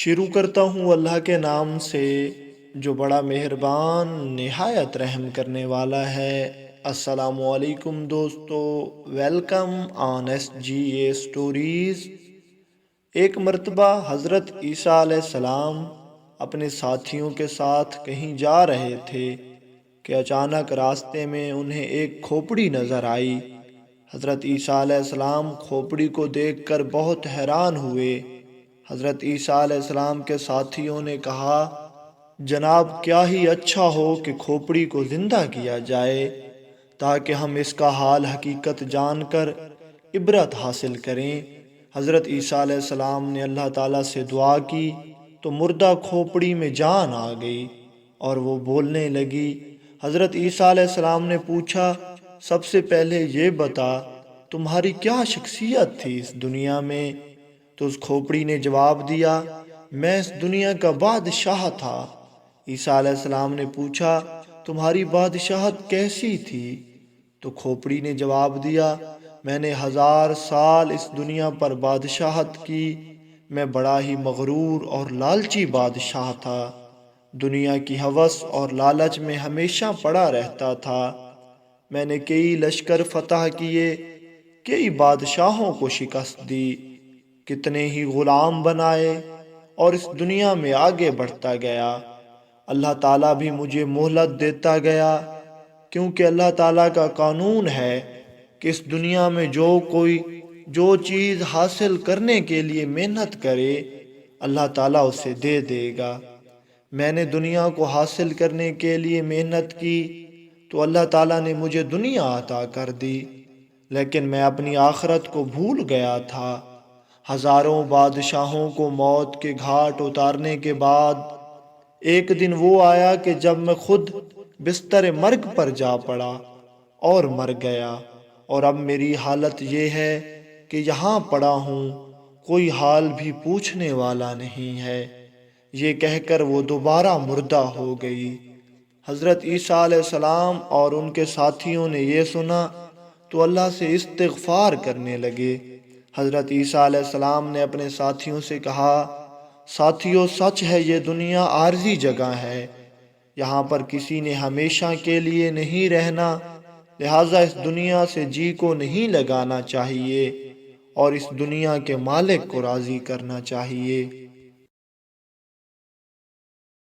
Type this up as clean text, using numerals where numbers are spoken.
شروع کرتا ہوں اللہ کے نام سے جو بڑا مہربان نہایت رحم کرنے والا ہے۔ السلام علیکم دوستو، welcome on S G A stories. ایک مرتبہ حضرت عیسیٰ علیہ السلام اپنے ساتھیوں کے ساتھ کہیں جا رہے تھے کہ اچانک راستے میں انہیں ایک کھوپڑی نظر آئی۔ حضرت عیسیٰ علیہ السلام کھوپڑی کو دیکھ کر بہت حیران ہوئے۔ حضرت عیسیٰ علیہ السلام کے ساتھیوں نے کہا، جناب کیا ہی اچھا ہو کہ کھوپڑی کو زندہ کیا جائے تاکہ ہم اس کا حال حقیقت جان کر عبرت حاصل کریں۔ حضرت عیسیٰ علیہ السلام نے اللہ تعالیٰ سے دعا کی تو مردہ کھوپڑی میں جان آ گئی اور وہ بولنے لگی۔ حضرت عیسیٰ علیہ السلام نے پوچھا، سب سے پہلے یہ بتا تمہاری کیا شخصیت تھی اس دنیا میں؟ تو اس کھوپڑی نے جواب دیا، میں اس دنیا کا بادشاہ تھا۔ عیسیٰ علیہ السلام نے پوچھا، تمہاری بادشاہت کیسی تھی؟ تو کھوپڑی نے جواب دیا، میں نے 1000 سال اس دنیا پر بادشاہت کی۔ میں بڑا ہی مغرور اور لالچی بادشاہ تھا، دنیا کی ہوس اور لالچ میں ہمیشہ پڑا رہتا تھا۔ میں نے کئی لشکر فتح کیے، کئی بادشاہوں کو شکست دی، کتنے ہی غلام بنائے اور اس دنیا میں آگے بڑھتا گیا۔ اللہ تعالیٰ بھی مجھے مہلت دیتا گیا، کیونکہ اللہ تعالیٰ کا قانون ہے کہ اس دنیا میں جو چیز حاصل کرنے کے لیے محنت کرے اللہ تعالیٰ اسے دے دے گا۔ میں نے دنیا کو حاصل کرنے کے لیے محنت کی تو اللہ تعالیٰ نے مجھے دنیا عطا کر دی، لیکن میں اپنی آخرت کو بھول گیا تھا۔ ہزاروں بادشاہوں کو موت کے گھاٹ اتارنے کے بعد ایک دن وہ آیا کہ جب میں خود بستر مرگ پر جا پڑا اور مر گیا، اور اب میری حالت یہ ہے کہ یہاں پڑا ہوں، کوئی حال بھی پوچھنے والا نہیں ہے۔ یہ کہہ کر وہ دوبارہ مردہ ہو گئی۔ حضرت عیسیٰ علیہ السلام اور ان کے ساتھیوں نے یہ سنا تو اللہ سے استغفار کرنے لگے۔ حضرت عیسیٰ علیہ السلام نے اپنے ساتھیوں سے کہا، ساتھیو سچ ہے یہ دنیا عارضی جگہ ہے، یہاں پر کسی نے ہمیشہ کے لیے نہیں رہنا، لہٰذا اس دنیا سے جی کو نہیں لگانا چاہیے اور اس دنیا کے مالک کو راضی کرنا چاہیے۔